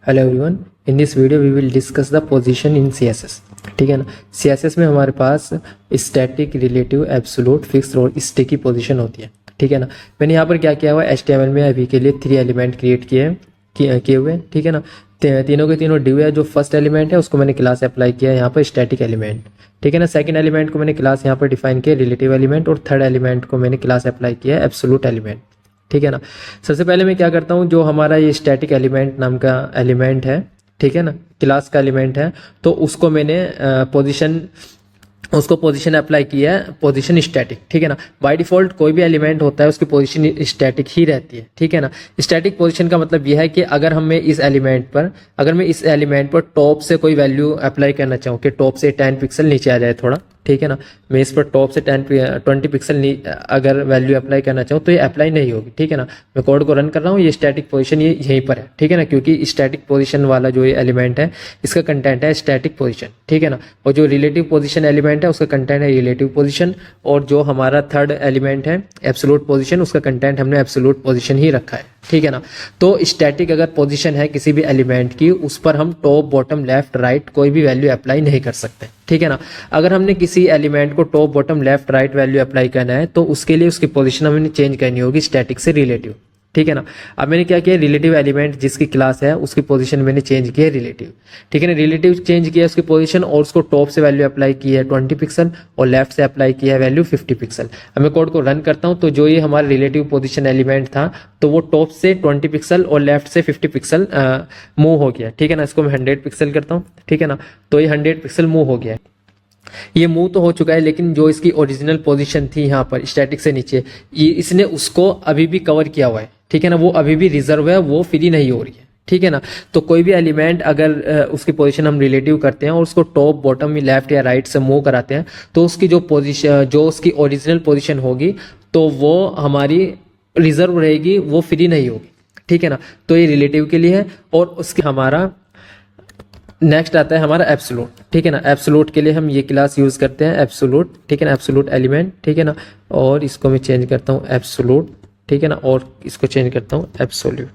Hello everyone, in this video we will discuss the position in CSS. ठीक है ना। CSS में हमारे पास स्टैटिक, रिलेटिव, एब्सोल्यूट, फिक्स्ड और स्टिकी पोजीशन होती है। ठीक है ना। मैंने यहाँ पर क्या किया हुआ है, HTML में अभी के लिए 3 एलिमेंट क्रिएट किए हुए हैं। ठीक है ना। तीनों के तीनों डिव है। जो फर्स्ट एलिमेंट है उसको मैंने क्लास अप्लाई किया है यहाँ पर स्टैटिक एलिमेंट। ठीक है ना। सेकंड एलिमेंट को मैंने क्लास यहाँ पर डिफाइन किया रिलेटिव एलिमेंट, और थर्ड एलिमेंट को मैंने क्लास अप्लाई किया है एब्सोल्यूट एलिमेंट। ठीक है ना। सबसे पहले मैं क्या करता हूँ, जो हमारा ये स्टैटिक एलिमेंट नाम का एलिमेंट है, ठीक है ना, क्लास का एलिमेंट है, तो उसको मैंने पोजीशन अप्लाई किया है, पोजीशन स्टैटिक। ठीक है ना। बाय डिफॉल्ट कोई भी एलिमेंट होता है उसकी पोजीशन स्टैटिक ही रहती है। ठीक है ना। स्टैटिक पोजीशन का मतलब यह है कि अगर मैं इस एलिमेंट पर टॉप से कोई वैल्यू अप्लाई करना चाहूँ कि टॉप से 10 पिक्सल नीचे आ जाए थोड़ा, ठीक है ना, मैं इस पर टॉप से 20 पिक्सल अगर वैल्यू अप्लाई करना चाहूँ तो ये अप्लाई नहीं होगी। ठीक है ना। मैं कोड को रन कर रहा हूँ, ये स्टैटिक पोजीशन ये यहीं पर है। ठीक है ना, क्योंकि स्टैटिक पोजीशन वाला जो ये एलिमेंट है इसका कंटेंट है स्टैटिक पोजीशन। ठीक है ना। और जो रिलेटिव पोजीशन एलिमेंट है उसका कंटेंट है रिलेटिव पोजीशन, और जो हमारा थर्ड एलिमेंट है एब्सोल्यूट पोजीशन, उसका कंटेंट हमने एब्सोल्यूट पोजीशन ही रखा है। ठीक है ना। तो स्टैटिक अगर पोजीशन है किसी भी एलिमेंट की, उस पर हम टॉप, बॉटम, लेफ्ट, राइट कोई भी वैल्यू अप्लाई नहीं कर सकते। ठीक है ना। अगर हमने किसी एलिमेंट को top, bottom, left, right value apply करना है तो उसके लिए उसकी पोजीशन हमें चेंज करनी होगी स्टैटिक से रिलेटिव। ठीक है ना। अब मैंने क्या किया, रिलेटिव एलिमेंट जिसकी क्लास है उसकी पोजीशन मैंने चेंज की है रिलेटिव। ठीक है ना। रिलेटिव चेंज किया उसकी पोजीशन, और उसको टॉप से वैल्यू अप्लाई की है 20 पिक्सल और लेफ्ट से अप्लाई किया है वैल्यू 50 पिक्सल। अब मैं कोड को रन करता हूं तो जो ये हमारा रिलेटिव पोजीशन एलिमेंट था तो वो टॉप से 20 पिक्सल और लेफ्ट से 50 पिक्सल मूव हो गया। ठीक है ना। इसको मैं 100 पिक्सल करता हूँ। ठीक है ना। तो ये 100 पिक्सल मूव हो गया है। ये मूव तो हो चुका है, लेकिन जो इसकी ओरिजिनल पोजीशन थी यहाँ पर स्टैटिक से नीचे, इसने उसको अभी भी कवर किया हुआ है। ठीक है ना। वो अभी भी रिजर्व है, वो फ्री नहीं हो रही है। ठीक है ना। तो कोई भी एलिमेंट अगर उसकी पोजीशन हम रिलेटिव करते हैं और उसको टॉप, बॉटम, लेफ्ट या राइट से मूव कराते हैं तो उसकी जो पोजीशन, जो उसकी ओरिजिनल पोजीशन होगी तो वो हमारी रिजर्व रहेगी, वो फ्री नहीं होगी। ठीक है ना। तो ये रिलेटिव के लिए है। और उसके हमारा नेक्स्ट आता है हमारा एब्सोल्यूट। ठीक है ना। एब्सोल्यूट के लिए हम ये क्लास यूज करते हैं एब्सोल्यूट। ठीक है ना। Absolute element. ठीक है ना। और इसको मैं चेंज करता हूँ एब्सोल्यूट। ठीक है ना। और इसको चेंज करता हूँ एब्सोल्यूट।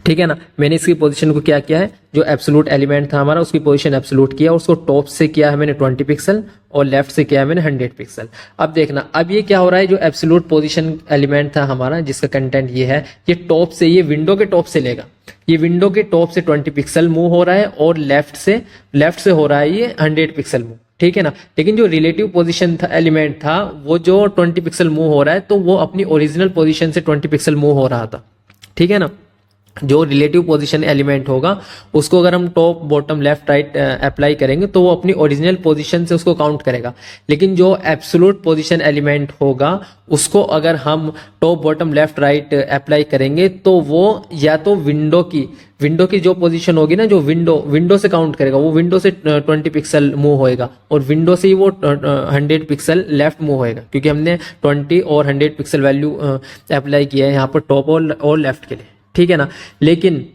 ठीक है ना। मैंने इसकी पोजीशन को क्या किया है, जो एब्सोल्यूट एलिमेंट था हमारा उसकी पोजीशन एब्सोल्यूट किया, और उसको टॉप से किया है मैंने 20 पिक्सल और लेफ्ट से किया है मैंने 100 पिक्सल। अब देखना, अब ये क्या हो रहा है, जो एब्सोल्यूट पोजीशन एलिमेंट था हमारा जिसका कंटेंट ये है, ये टॉप से, ये विंडो के टॉप से लेगा, ये विंडो के टॉप से 20 पिक्सल मूव हो रहा है, और लेफ्ट से हो रहा है ये 100 पिक्सल मूव। ठीक है ना। लेकिन जो रिलेटिव पोजीशन था एलिमेंट था, वो जो 20 पिक्सल मूव हो रहा है तो वो अपनी ओरिजिनल पोजीशन से 20 पिक्सल मूव हो रहा था। ठीक है ना। जो रिलेटिव पोजीशन एलिमेंट होगा उसको अगर हम top, bottom, left, right apply करेंगे तो वो अपनी ओरिजिनल पोजीशन से उसको काउंट करेगा। लेकिन जो एब्सोल्यूट पोजीशन एलिमेंट होगा उसको अगर हम top, bottom, left, right apply करेंगे तो वो या तो विंडो की जो पोजीशन होगी ना, जो विंडो से काउंट करेगा, वो विंडो से 20 पिक्सल मूव होएगा, और विंडो से ही वो 100 पिक्सल लेफ्ट मूव होएगा, क्योंकि हमने 20 और 100 पिक्सल वैल्यू अप्लाई किया है यहाँ पर टॉप और लेफ्ट के लिए। ठीक है ना। लेकिन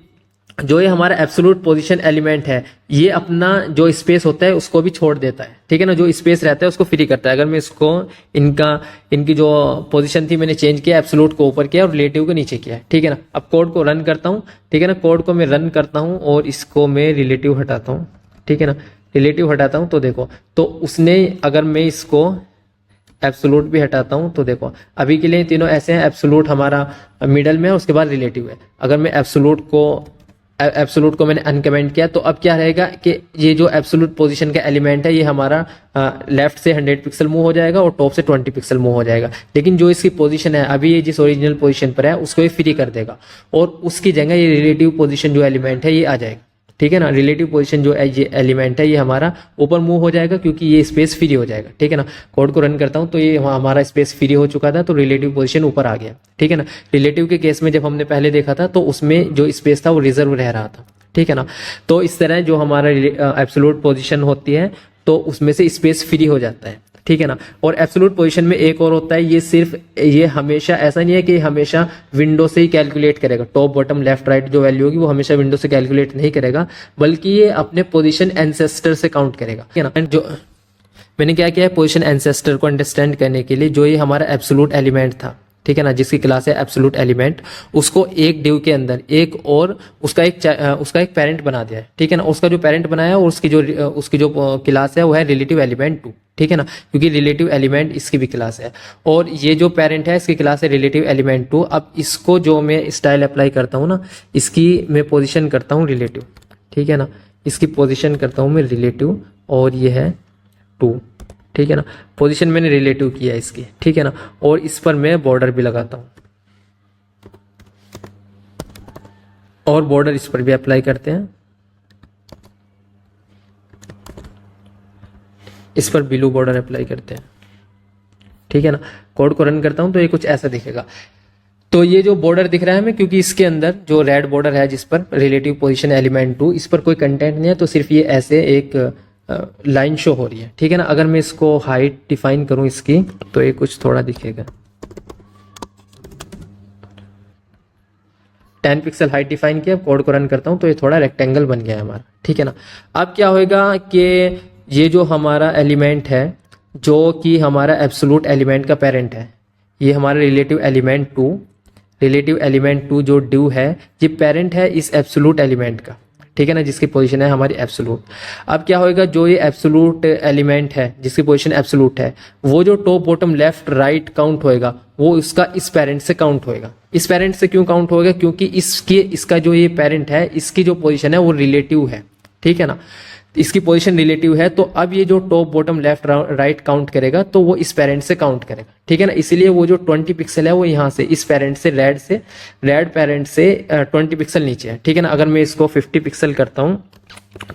जो ये हमारा एब्सोल्यूट पोजीशन एलिमेंट है ये अपना जो स्पेस होता है उसको भी छोड़ देता है। ठीक है ना। जो स्पेस रहता है उसको फ्री करता है। अगर मैं इसको इनकी जो पोजीशन थी मैंने चेंज किया, एब्सोल्यूट को ऊपर किया और रिलेटिव को नीचे किया। ठीक है ना। अब कोड को रन करता हूँ। ठीक है ना। कोड को मैं रन करता हूँ और इसको मैं रिलेटिव हटाता हूँ। ठीक है ना। रिलेटिव हटाता हूँ तो देखो, तो उसने, अगर मैं इसको एब्सोल्यूट भी हटाता हूं तो देखो अभी के लिए तीनों ऐसे हैं। एब्सोल्यूट हमारा मिडल में है, उसके बाद रिलेटिव है। अगर मैं एब्सोल्यूट को मैंने अनकमेंट किया तो अब क्या रहेगा कि ये जो एब्सोल्यूट पोजीशन का एलिमेंट है ये हमारा लेफ्ट से 100 पिक्सल मूव हो जाएगा और टॉप से 20 पिक्सल मूव हो जाएगा। लेकिन जो इसकी पोजीशन है अभी, ये जिस ओरिजिनल पोजीशन पर है उसको ये फ्री कर देगा, और उसकी जगह ये रिलेटिव पोजीशन जो एलिमेंट है ये आ जाएगा। ठीक है ना। रिलेटिव पोजीशन जो ये एलिमेंट है ये हमारा ऊपर मूव हो जाएगा, क्योंकि ये स्पेस फ्री हो जाएगा। ठीक है ना। कोड को रन करता हूं तो ये हमारा स्पेस फ्री हो चुका था, तो रिलेटिव पोजीशन ऊपर आ गया। ठीक है ना। रिलेटिव के केस में जब हमने पहले देखा था तो उसमें जो स्पेस था वो रिजर्व रह रहा था। ठीक है ना। तो इस तरह जो हमारा एब्सोल्यूट पोजीशन होती है तो उसमें से स्पेस फ्री हो जाता है। ठीक है ना। और एब्सोल्यूट पोजीशन में एक और होता है, ये हमेशा ऐसा नहीं है कि हमेशा विंडो से ही कैलकुलेट करेगा, टॉप, बॉटम, लेफ्ट, राइट जो वैल्यू होगी वो हमेशा विंडो से कैलकुलेट नहीं करेगा, बल्कि ये अपने पोजीशन एंसेस्टर से काउंट करेगा। ठीक है ना। मैंने क्या किया है, पोजीशन एंसेस्टर को अंडरस्टैंड करने के लिए जो ये हमारा एब्सोल्यूट एलिमेंट था, ठीक है ना, जिसकी क्लास है एब्सोल्यूट एलिमेंट, उसको एक डिव के अंदर एक और उसका एक पेरेंट बना दिया है, ठीक है ना। उसका जो पेरेंट बनाया और उसकी जो क्लास है वो है रिलेटिव एलिमेंट 2, ठीक है ना, क्योंकि रिलेटिव एलिमेंट इसकी भी क्लास है और ये जो पेरेंट है इसकी क्लास है रिलेटिव एलिमेंट 2। अब इसको जो मैं स्टाइल अप्लाई करता हूँ ना, इसकी मैं पोजिशन करता हूँ रिलेटिव, ठीक है ना, इसकी पोजिशन करता हूँ मैं रिलेटिव और ये है 2, ठीक है ना, पोजीशन मैंने रिलेटिव किया है इसकी, ठीक है ना, और इस पर मैं बॉर्डर भी लगाता हूं और बॉर्डर इस पर भी अप्लाई करते हैं, इस पर ब्लू बॉर्डर अप्लाई करते हैं, ठीक है ना। कोड को रन करता हूं तो ये कुछ ऐसा दिखेगा। तो ये जो बॉर्डर दिख रहा है हमें, क्योंकि इसके अंदर जो रेड बॉर्डर है जिस पर रिलेटिव पोजीशन एलिमेंट 2, इस पर कोई कंटेंट नहीं है, तो सिर्फ ये ऐसे एक लाइन शो हो रही है, ठीक है ना। अगर मैं इसको हाइट डिफाइन करूं इसकी तो ये कुछ थोड़ा दिखेगा, 10 पिक्सल हाइट डिफाइन किया, कोड को रन करता हूं तो ये थोड़ा रेक्टेंगल बन गया है हमारा, ठीक है ना। अब क्या होगा कि ये जो हमारा एलिमेंट है जो कि हमारा एब्सोल्यूट एलिमेंट का पेरेंट है, ये हमारा रिलेटिव एलिमेंट 2 जो ड्यू है, ये पेरेंट है इस एब्सोल्यूट एलिमेंट का, ठीक है ना, जिसकी पोजीशन है हमारी एब्सोल्यूट। अब क्या होएगा, जो ये एब्सोल्यूट एलिमेंट है जिसकी पोजीशन एब्सोल्यूट है, वो जो top bottom left right count होएगा वो इसका इस पेरेंट से काउंट होएगा। इस पेरेंट से क्यों काउंट होएगा, क्योंकि इसका जो ये पेरेंट है इसकी जो पोजीशन है वो रिलेटिव है, ठीक है ना, इसकी पोजीशन रिलेटिव है। तो अब ये जो top bottom left right count करेगा तो वो इस पेरेंट से काउंट करेगा, ठीक है ना। इसीलिए वो जो 20 पिक्सल है वो यहाँ से इस पेरेंट से रेड पेरेंट से 20 पिक्सल नीचे है, ठीक है ना। अगर मैं इसको 50 पिक्सल करता हूँ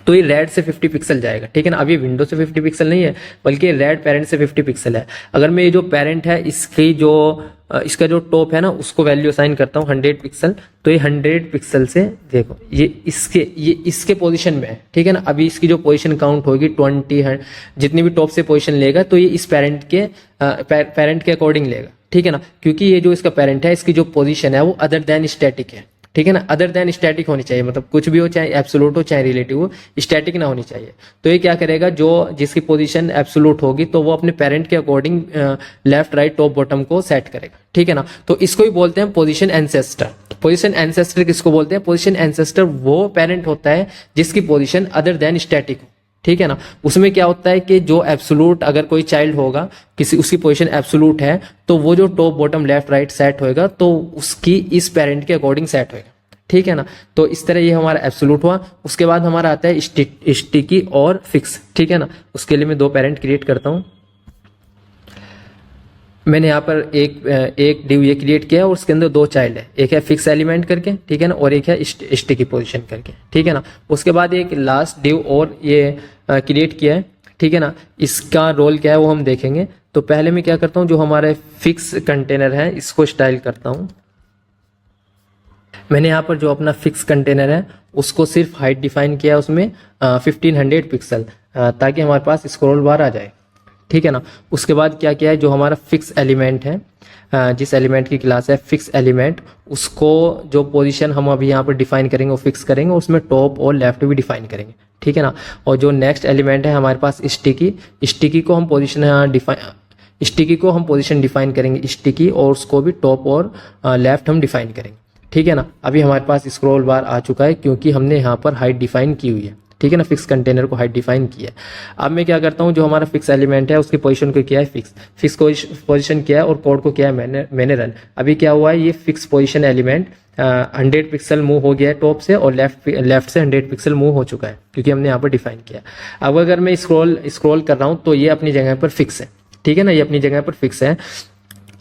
तो ये रेड से 50 पिक्सल जाएगा, ठीक है ना। अब ये विंडो से 50 पिक्सल नहीं है बल्कि रेड पेरेंट से 50 पिक्सल है। अगर मैं ये जो पेरेंट है इसका जो टॉप है ना उसको वैल्यू असाइन करता हूँ 100 पिक्सल, तो ये 100 पिक्सल से देखो ये इसके पोजीशन में है, ठीक है ना। अभी इसकी जो पोजीशन काउंट होगी 20 जितनी भी टॉप से पोजीशन लेगा तो ये इस पेरेंट के अकॉर्डिंग लेगा, ठीक है ना, क्योंकि ये जो इसका पेरेंट है इसकी जो पोजीशन है वो अदर देन स्टैटिक है, ठीक है ना। अदर देन स्टैटिक होनी चाहिए, मतलब कुछ भी हो, चाहे एब्सोल्यूट हो चाहे रिलेटिव हो, स्टैटिक ना होनी चाहिए। तो ये क्या करेगा, जिसकी पोजीशन एब्सोल्यूट होगी तो वो अपने पेरेंट के according left right top bottom को सेट करेगा, ठीक है ना। तो इसको ही बोलते हैं पोजीशन एंसेस्टर। पोजीशन एंसेस्टर किसको बोलते हैं, पोजीशन एंसेस्टर वो पेरेंट होता है जिसकी पोजीशन अदर देन स्टैटिक हो, ठीक है ना। उसमें क्या होता है कि जो एब्सोल्यूट, अगर कोई चाइल्ड होगा उसकी पोजीशन एब्सोल्यूट है तो वो जो top bottom left right set होएगा तो उसकी इस पेरेंट के अकॉर्डिंग सेट होएगा, ठीक है ना। तो इस तरह ये हमारा एब्सोल्यूट हुआ। उसके बाद हमारा आता है स्टिकी और फिक्स, ठीक है ना। उसके लिए मैं 2 पेरेंट क्रिएट करता हूं। मैंने यहाँ पर एक डिव ये क्रिएट किया और उसके अंदर 2 चाइल्ड है, एक है फिक्स एलिमेंट करके, ठीक है ना, और एक है स्टिकी पोजीशन करके, ठीक है ना। उसके बाद एक लास्ट डिव और ये क्रिएट किया है, ठीक है ना। इसका रोल क्या है वो हम देखेंगे। तो पहले मैं क्या करता हूँ, जो हमारे फिक्स कंटेनर है इसको स्टाइल करता हूँ। मैंने यहाँ पर जो अपना फिक्स कंटेनर है उसको सिर्फ हाइट डिफाइन किया है उसमें 1500 पिक्सल, ताकि हमारे पास स्क्रॉल बार आ जाए, ठीक है ना। उसके बाद क्या किया है, जो हमारा फिक्स एलिमेंट है, जिस एलिमेंट की क्लास है फिक्स एलिमेंट, उसको जो पोजीशन हम अभी यहाँ पर डिफाइन करेंगे वो फिक्स करेंगे, उसमें टॉप और लेफ्ट भी डिफाइन करेंगे, ठीक है ना। और जो नेक्स्ट एलिमेंट है हमारे पास स्टिकी को हम पोजीशन डिफाइन करेंगे स्टिकी, और उसको भी टॉप और लेफ्ट हम डिफाइन करेंगे, ठीक है ना। अभी हमारे पास स्क्रॉल बार आ चुका है क्योंकि हमने यहाँ पर हाइट डिफाइन की हुई है, ठीक है ना, फिक्स कंटेनर को हाइट डिफाइन किया है। अब मैं क्या करता हूँ, जो हमारा फिक्स एलिमेंट है उसकी पोजीशन को किया है फिक्स पोजीशन किया है और कोड को किया है मैंने रन। अभी क्या हुआ है, ये fix position element 100 pixel move हो गया है टॉप से, और लेफ्ट से 100 पिक्सल मूव हो चुका है क्योंकि हमने यहाँ पर डिफाइन किया। अब अगर मैं स्क्रॉल कर रहा हूँ तो ये अपनी जगह पर फिक्स है, ठीक है ना, ये अपनी जगह पर फिक्स है।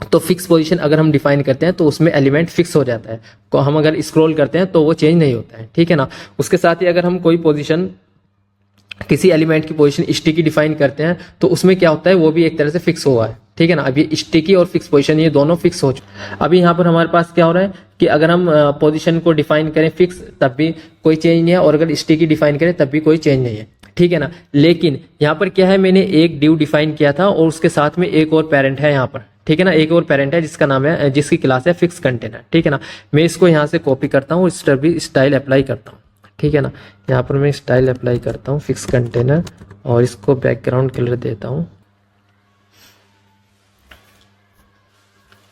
तो फिक्स पोजीशन अगर हम डिफाइन करते हैं तो उसमें एलिमेंट फिक्स हो जाता है, तो हम अगर स्क्रॉल करते हैं तो वो चेंज नहीं होता है, ठीक है ना। उसके साथ ही अगर हम कोई पोजीशन, किसी एलिमेंट की पोजीशन स्टिकी डिफाइन करते हैं तो उसमें क्या होता है, वो भी एक तरह से फिक्स हुआ है, ठीक है ना। अभी स्टिकी और फिक्स पोजीशन ये दोनों फिक्स हो चुके। अभी यहाँ पर हमारे पास क्या हो रहा है कि अगर हम पोजीशन को डिफाइन करें फिक्स तब भी कोई चेंज नहीं है, और अगर स्टिकी डिफाइन करें तब भी कोई चेंज नहीं है, ठीक है ना। लेकिन यहाँ पर क्या है, मैंने एक डिव डिफाइन किया था और उसके साथ में एक और पेरेंट है यहाँ पर, ठीक है ना, एक और पेरेंट है जिसका नाम है, जिसकी क्लास है फिक्स कंटेनर, ठीक है ना। मैं इसको यहाँ से कॉपी करता हूँ, इस पर भी स्टाइल अप्लाई करता हूँ, ठीक है ना। यहाँ पर मैं स्टाइल अप्लाई करता हूँ फिक्स कंटेनर और इसको बैकग्राउंड कलर देता हूँ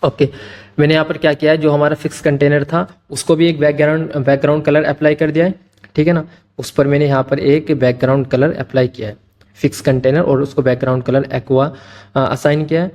ओके, मैंने यहाँ पर क्या किया है, जो हमारा फिक्स कंटेनर था उसको भी एक बैकग्राउंड कलर अप्लाई कर दिया है, ठीक है ना। उस पर मैंने यहाँ पर एक बैकग्राउंड कलर अप्लाई किया है फिक्स कंटेनर, और उसको बैकग्राउंड कलर एक्वा असाइन किया है।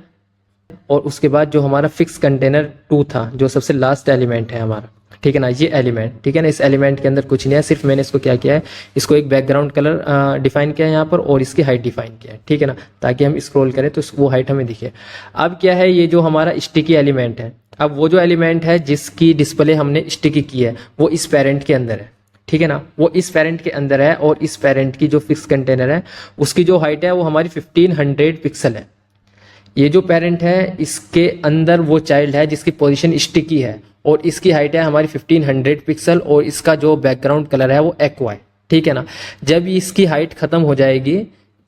और उसके बाद जो हमारा फिक्स कंटेनर 2 था, जो सबसे लास्ट एलिमेंट है हमारा, ठीक है ना, ये एलिमेंट, ठीक है ना, इस एलिमेंट के अंदर कुछ नहीं है, सिर्फ मैंने इसको क्या किया है, इसको एक बैकग्राउंड कलर डिफाइन किया है यहाँ पर, और इसकी हाइट डिफाइन किया है, ठीक है ना, ताकि हम स्क्रॉल करें तो वो हाइट हमें दिखे। अब क्या है, ये जो हमारा स्टिकी एलिमेंट है, अब वो जो एलिमेंट है जिसकी डिस्प्ले हमने स्टिकी की है वो इस पेरेंट के अंदर है, ठीक है ना, वो इस पेरेंट के अंदर है, और इस पेरेंट की जो फिक्स कंटेनर है उसकी जो हाइट है वो हमारी 1500 पिक्सल है। ये जो पेरेंट है इसके अंदर वो चाइल्ड है जिसकी पोजीशन स्टिकी है, और इसकी हाइट है हमारी 1500 पिक्सल, और इसका जो बैकग्राउंड कलर है वो एक्वा है, ठीक है ना। जब इसकी हाइट खत्म हो जाएगी,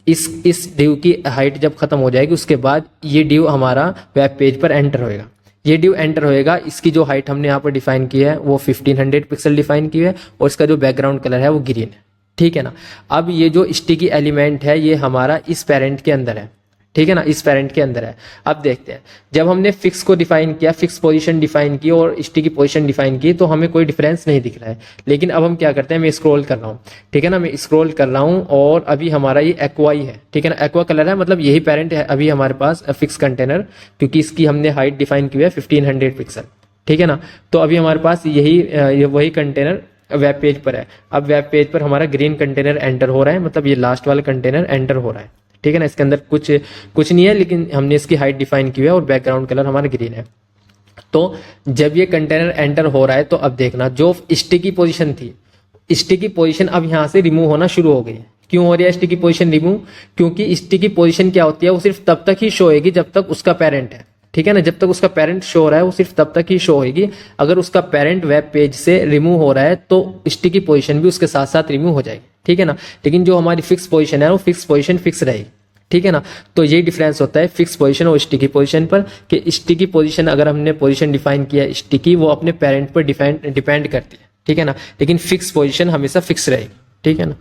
इस डिव की हाइट जब खत्म हो जाएगी, उसके बाद ये डिव हमारा वेब पेज पर एंटर होएगा। ये डिव एंटर होएगा, इसकी जो हाइट हमने यहाँ पर डिफाइन की है वो 1500 पिक्सल डिफाइन की है, और इसका जो बैकग्राउंड कलर है वो ग्रीन है, ठीक है ना। अब ये जो स्टिकी एलिमेंट है ये हमारा इस पेरेंट के अंदर है, ठीक है ना, इस पेरेंट के अंदर है। अब देखते हैं, जब हमने फिक्स को डिफाइन किया, फिक्स पोजीशन डिफाइन की और स्टिकी पोजीशन डिफाइन की, तो हमें कोई डिफरेंस नहीं दिख रहा है। लेकिन अब हम क्या करते हैं, मैं स्क्रॉल कर रहा हूँ, ठीक है ना, मैं स्क्रॉल कर रहा हूँ, और अभी हमारा ये एक्वा ही है, ठीक है ना, एक्वा कलर है, मतलब यही पेरेंट है अभी हमारे पास फिक्स कंटेनर, क्योंकि इसकी हमने हाइट डिफाइन की है 1500 पिक्सल, ठीक है ना। तो अभी हमारे पास यही वही कंटेनर वेब पेज पर है। अब वेब पेज पर हमारा ग्रीन कंटेनर एंटर हो रहा है, मतलब ये लास्ट वाला कंटेनर एंटर हो रहा है, ठीक है ना। इसके अंदर कुछ नहीं है, लेकिन हमने इसकी हाइट डिफाइन की है, और बैकग्राउंड कलर हमारा ग्रीन है। तो जब ये कंटेनर एंटर हो रहा है, तो अब देखना, जो स्टिकी पोजीशन थी, स्टिकी पोजीशन अब यहाँ से रिमूव होना शुरू हो गई है। क्यों हो रही है स्टिकी पोजीशन रिमूव? क्योंकि स्टिकी पोजीशन क्या होती है, वो सिर्फ तब तक ही शो होगी जब तक उसका पेरेंट है, ठीक है ना। जब तक उसका पेरेंट शो हो रहा है वो सिर्फ तब तक ही शो होगी। अगर उसका पेरेंट वेब पेज से रिमूव हो रहा है तो स्टिकी पोजीशन भी उसके साथ साथ रिमूव हो जाएगी, ठीक है ना। लेकिन जो हमारी फिक्स पोजीशन है वो फिक्स पोजीशन फिक्स रहेगी, ठीक है ना। तो ये डिफरेंस होता है फिक्स पोजीशन और स्टिकी पोजीशन पर, कि स्टिकी पोजीशन अगर हमने पोजीशन डिफाइन किया स्टिकी, वो अपने पेरेंट पर डिपेंड करती है, ठीक है ना। लेकिन फिक्स पोजीशन हमेशा फिक्स रहेगी, ठीक है ना।